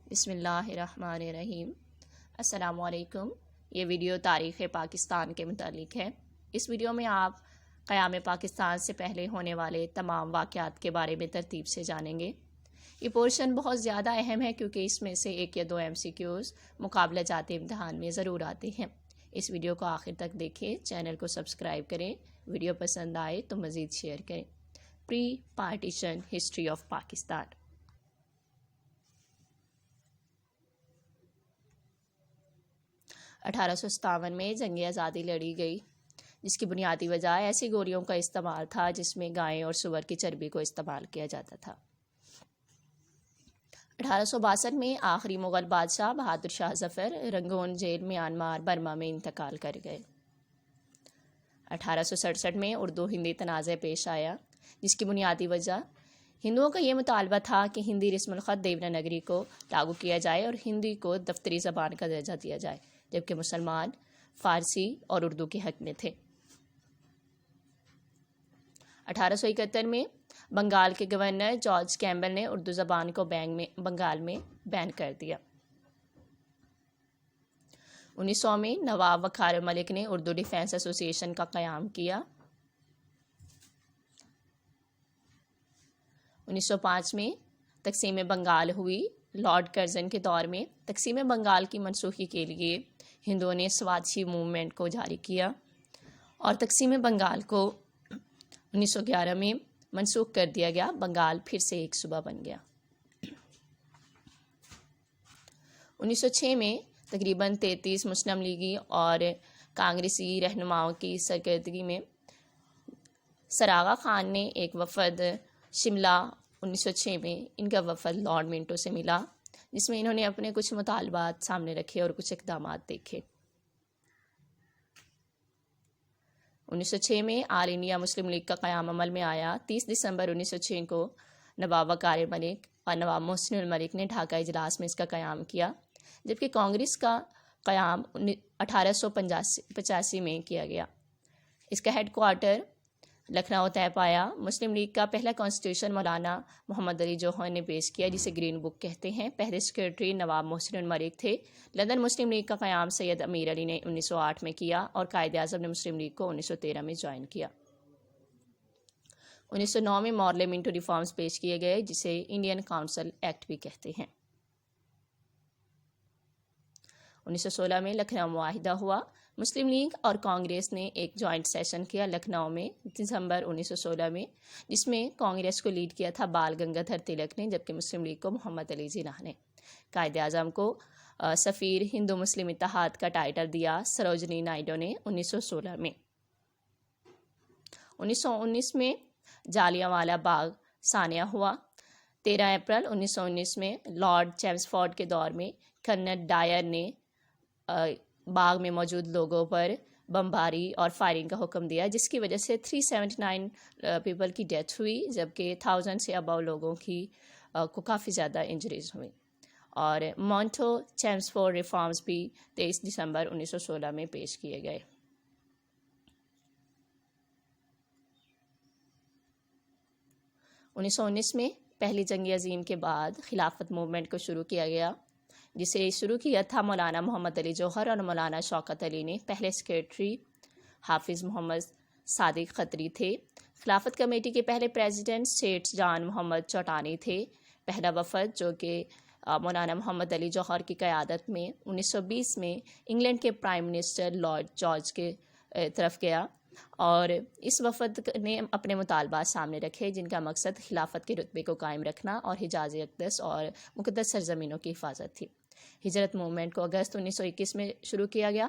بسم اللہ الرحمن الرحیم۔ السلام علیکم۔ یہ ویڈیو تاریخ پاکستان کے متعلق ہے۔ اس ویڈیو میں آپ قیام پاکستان سے پہلے ہونے والے تمام واقعات کے بارے میں ترتیب سے جانیں گے۔ یہ پورشن بہت زیادہ اہم ہے کیونکہ اس میں سے 1 یا 2 MCQs مقابلہ جاتی امتحان میں ضرور آتے ہیں۔ اس ویڈیو کو آخر تک دیکھیں، چینل کو سبسکرائب کریں، ویڈیو پسند آئے تو مزید شیئر کریں۔ Pre partition history of Pakistan. 1857 میں جنگ آزادی لڑی گئی، جس کی بنیادی وجہ ایسی گولیوں کا استعمال تھا جس میں گائے اور سور کی چربی کو استعمال کیا جاتا تھا۔ 1862 میں آخری مغل بادشاہ Bahadur Shah Zafar Rangoon jail Myanmar Burma میں انتقال کر گئے۔ 1867 میں اردو ہندی تنازع پیش آیا، جس کی بنیادی وجہ ہندوؤں کا یہ مطالبہ تھا کہ ہندی رسم الخط دیوناگری کو لاگو کیا جائے اور ہندی کو دفتری زبان کا درجہ دیا جائے، جبکہ مسلمان فارسی اور اردو کے حق میں تھے۔ 1871 میں بنگال کے گورنر جارج کیمبل نے اردو زبان کو بنگال میں بین کر دیا۔ 1900 میں نواب وقار ملک نے اردو ڈیفینس ایسوسی ایشن کا قیام کیا۔ 1905 میں تقسیم بنگال ہوئی۔ لارڈ کرزن کے دور میں تقسیم بنگال کی منسوخی کے لیے ہندوؤں نے سوادشی موومنٹ کو جاری کیا اور تقسیم بنگال کو 1911 میں منسوخ کر دیا گیا۔ بنگال پھر سے ایک صوبہ بن گیا۔ 1906 میں تقریباً 33 مسلم لیگی اور کانگریسی رہنماؤں کی سرکردگی میں سراغا خان نے ایک وفد شملہ 1906 میں ان کا وفد لارڈ منٹو سے ملا، جس میں انہوں نے اپنے کچھ مطالبات سامنے رکھے اور کچھ اقدامات دیکھے۔ 1906 میں آل انڈیا مسلم لیگ کا قیام عمل میں آیا۔ 30 دسمبر 1906 کو نواب وقار ملک اور نواب محسن الملک نے ڈھاکہ اجلاس میں اس کا قیام کیا، جبکہ کانگریس کا قیام 1885 میں کیا گیا۔ اس کا ہیڈ کوارٹر لکھنؤ طے پایا۔ مسلم لیگ کا پہلا کانسٹیٹیوشن مولانا محمد علی جوہر نے پیش کیا، جسے گرین بک کہتے ہیں۔ پہلے سیکرٹری نواب محسن الملک تھے۔ لندن مسلم لیگ کا قیام سید امیر علی نے 1908 میں کیا اور قائد اعظم نے مسلم لیگ کو 1913 میں جوائن کیا۔ 1909 میں مارلے منٹو ریفارمز پیش کیے گئے، جسے انڈین کاؤنسل ایکٹ بھی کہتے ہیں۔ 1916 میں لکھنؤ معاہدہ ہوا۔ مسلم لیگ اور کانگریس نے ایک جوائنٹ سیشن کیا لکھنؤ میں دسمبر 1916 میں، جس میں کانگریس کو لیڈ کیا تھا بال گنگادھر تلک نے، جبکہ مسلم لیگ کو محمد علی جناح نے۔ قائد اعظم کو سفیر ہندو مسلم اتحاد کا ٹائٹل دیا سروجنی نائیڈو نے 1916 میں۔ 1919 میں جالیاں والا باغ سانیہ ہوا۔ 13 اپریل 1919 میں لارڈ چیمسفورڈ کے دور میں کرنل ڈائر نے باغ میں موجود لوگوں پر بمباری اور فائرنگ کا حکم دیا، جس کی وجہ سے 379 پیپل کی ڈیتھ ہوئی، جبکہ 1000 سے ابو لوگوں کو کافی زیادہ انجریز ہوئی۔ اور مونٹو چیمسفورڈ ریفارمز بھی 23 دسمبر 1916 میں پیش کیے گئے۔ 1919 میں پہلی جنگ عظیم کے بعد خلافت موومنٹ کو شروع کیا گیا، جسے شروع کیا تھا مولانا محمد علی جوہر اور مولانا شوکت علی نے۔ پہلے سیکرٹری حافظ محمد صادق خطری تھے۔ خلافت کمیٹی کے پہلے پریزیڈنٹ سیٹھ جان محمد چوٹانی تھے۔ پہلا وفد جو کہ مولانا محمد علی جوہر کی قیادت میں 1920 میں انگلینڈ کے پرائم منسٹر لارڈ جارج کے طرف گیا، اور اس وفد نے اپنے مطالبات سامنے رکھے، جن کا مقصد خلافت کے رتبے کو قائم رکھنا اور حجاز اقدس اور مقدس سرزمینوں کی حفاظت تھی۔ ہجرت موومنٹ کو اگست 1921 میں شروع کیا گیا۔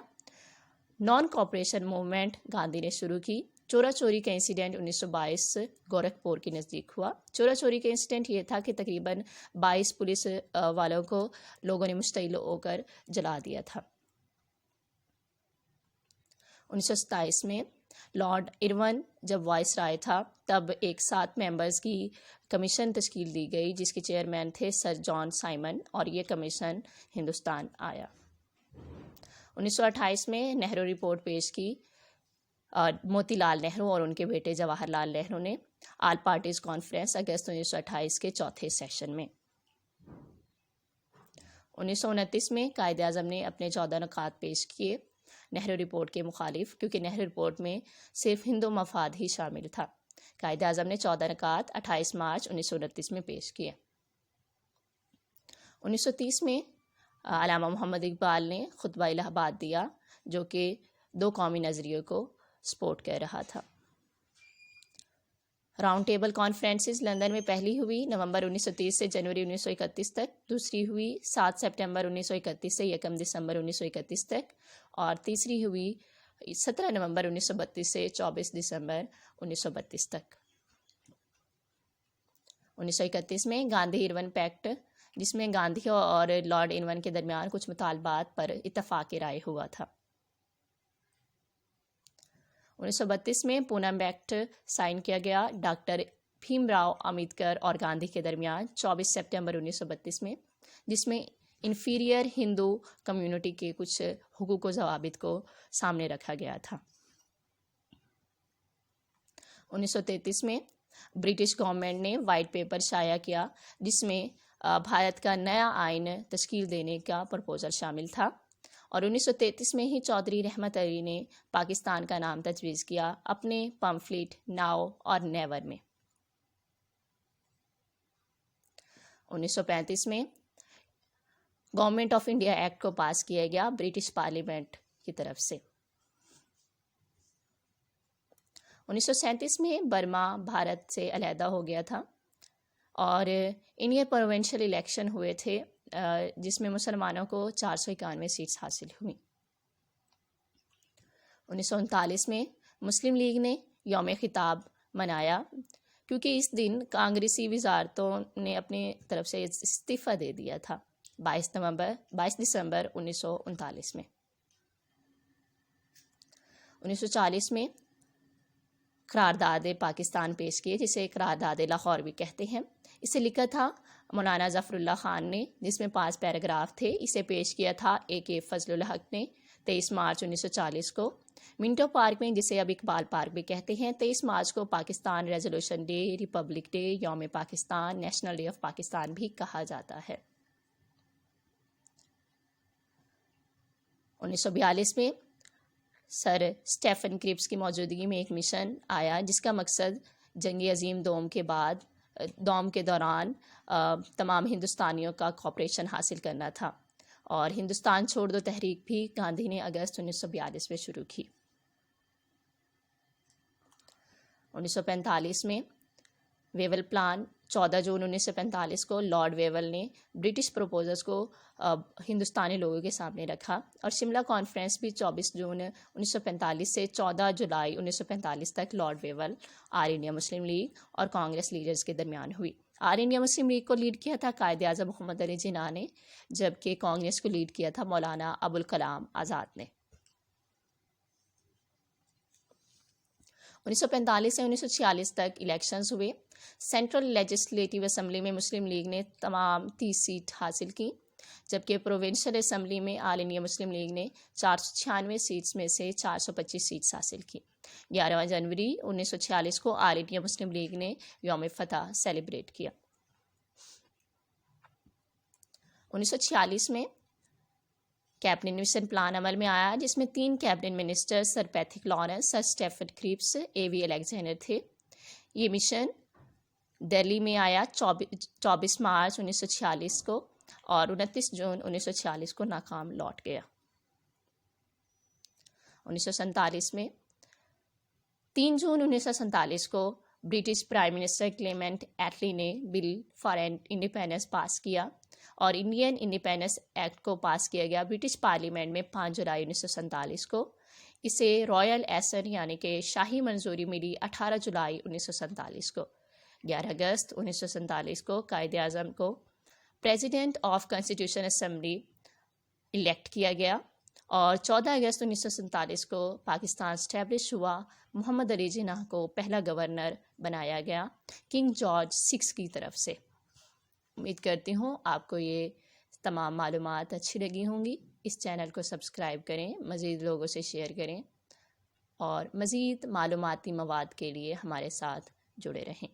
نان کوآپریشن موومنٹ گاندھی نے شروع کی۔ چورا چوری کا انسیڈنٹ 1922 گورکھپور کے نزدیک ہوا۔ چورا چوری کا انسیڈنٹ یہ تھا کہ تقریباً 22 پولیس والوں کو لوگوں نے مشتعل ہو کر جلا دیا تھا۔ 1927 میں لارڈ ارون جب وائس رائے تھا، تب ایک 7 ممبرز کی کمیشن تشکیل دی گئی، جس کے چیئرمین تھے سر جان سائمن، اور یہ کمیشن ہندوستان آیا۔ 1928 میں نہرو رپورٹ پیش کی موتی لال نہرو اور ان کے بیٹے جواہر لال نہرو نے آل پارٹیز کانفرنس اگست 1928 کے چوتھے سیشن میں۔ 1929 میں قائد اعظم نے اپنے 14 نکات پیش کیے نہرو رپورٹ کے مخالف، کیونکہ نہرو رپورٹ میں صرف ہندو مفاد ہی شامل تھا۔ قائد اعظم نے 14 نکات 28 مارچ 1929 میں پیش کیے۔ 1930 میں علامہ محمد اقبال نے خطبہ الہ آباد دیا، جو کہ دو قومی نظریوں کو سپورٹ کر رہا تھا۔ راؤنڈ ٹیبل کانفرنسز لندن میں پہلی ہوئی نومبر 1930 سے جنوری 1931 تک، دوسری ہوئی 7 سپٹمبر 1931 سے 1 دسمبر 1931 تک، اور تیسری ہوئی 17 نومبر 1932 سے 24 دسمبر 1932 تک۔ 1931 میں گاندھی ارون پیکٹ، جس میں گاندھی اور لارڈ ارون کے درمیان کچھ مطالبات پر اتفاق رائے ہوا تھا۔ 1932 میں پونم ایکٹ سائن کیا گیا ڈاکٹر بھیم راؤ امبیڈکر اور گاندھی کے درمیان 24 سپٹمبر 1932 میں، جس میں انفیریئر ہندو کمیونٹی کے کچھ حقوق و ضوابط کو سامنے رکھا گیا تھا۔ 1933 میں برٹش گورنمنٹ نے وائٹ پیپر شائع کیا، جس میں بھارت کا نیا آئین تشکیل دینے کا پرپوزل شامل تھا، اور 1933 میں ہی چودھری رحمت علی نے پاکستان کا نام تجویز کیا اپنے پمفلٹ ناؤ اور نیور میں۔ 1935 میں گورنمنٹ آف انڈیا ایکٹ کو پاس کیا گیا برٹش پارلیمنٹ کی طرف سے۔ 1937 میں برما بھارت سے علیحدہ ہو گیا تھا، اور انڈین پروونشل الیکشن ہوئے تھے، جس میں مسلمانوں کو 491 سیٹس حاصل ہوئیں۔ 1939 میں مسلم لیگ نے یوم خطاب منایا، کیونکہ اس دن کانگریسی وزارتوں نے اپنی طرف سے استعفیٰ دے دیا تھا۔ 22 دسمبر 1939 میں۔ 1940 میں قرارداد پاکستان پیش کیے، جسے قرارداد لاہور بھی کہتے ہیں۔ اسے لکھا تھا مولانا ظفر اللہ خان نے، جس میں 5 پیراگراف تھے۔ اسے پیش کیا تھا AK فضل الحق نے 23 مارچ 1940 کو منٹو پارک میں، جسے اب اقبال پارک بھی کہتے ہیں۔ 23 مارچ کو Pakistan resolution day, republic day, یوم Pakistan, national day of Pakistan بھی کہا جاتا ہے۔ 1942 میں سر اسٹیفن کرپس کی موجودگی میں ایک مشن آیا، جس کا مقصد جنگ عظیم دوم کے دوران تمام ہندوستانیوں کا کوآپریشن حاصل کرنا تھا، اور ہندوستان چھوڑ دو تحریک بھی گاندھی نے اگست 1942 میں شروع کی۔ 1945 میں ویول پلان، 14 جون 1945 کو لارڈ ویول نے برٹش پروپوزلز کو ہندوستانی لوگوں کے سامنے رکھا، اور شملہ کانفرنس بھی 24 جون 1945 سے 14 جولائی 1945 تک لارڈ ویول، آل انڈیا مسلم لیگ اور کانگریس لیڈرز کے درمیان ہوئی۔ آل انڈیا مسلم لیگ کو لیڈ کیا تھا قائد اعظم محمد علی جناح نے، جبکہ کانگریس کو لیڈ کیا تھا مولانا ابوالکلام آزاد نے۔ 1945 سے 1946 تک الیکشنز ہوئے۔ سینٹرل لیجسلیٹو اسمبلی میں مسلم لیگ نے تمام 30 سیٹ حاصل کی، جبکہ پروونشل اسمبلی میں آل انڈیا مسلم لیگ نے 496 سیٹس میں سے 425 سیٹس حاصل کی۔ 11 جنوری 1946 کو آل انڈیا مسلم لیگ نے یوم فتح سیلیبریٹ کیا۔ 1946 میں کیبنٹ مشن پلان عمل میں آیا، جس میں 3 کیبنٹ منسٹر سر پیتھک لارنس، سر اسٹیفن کرپس، AV الیگزینڈر تھے۔ یہ مشن دہلی میں آیا 24 مارچ 1946 کو، اور 29 جون 1946 کو ناکام لوٹ گیا۔ 1947 میں 3 جون 1947 کو برٹش پرائم منسٹر کلیمنٹ ایٹلی نے بل فار انڈیپینڈنس پاس کیا، اور انڈین انڈیپینڈنس ایکٹ کو پاس کیا گیا برٹش پارلیمنٹ میں 5 جولائی 1947 کو۔ اسے رائل ایسن یعنی کہ شاہی منظوری ملی 18 جولائی 1947 کو۔ 11 اگست 1947 کو قائد اعظم کو president of constitution assembly elect کیا گیا، اور 14 اگست 1947 کو پاکستان اسٹیبلش ہوا۔ محمد علی جناح کو پہلا گورنر بنایا گیا کنگ جارج 6 کی طرف سے۔ امید کرتی ہوں آپ کو یہ تمام معلومات اچھی لگی ہوں گی۔ اس چینل کو سبسکرائب کریں، مزید لوگوں سے شیئر کریں، اور مزید معلوماتی مواد کے لیے ہمارے ساتھ جڑے رہیں۔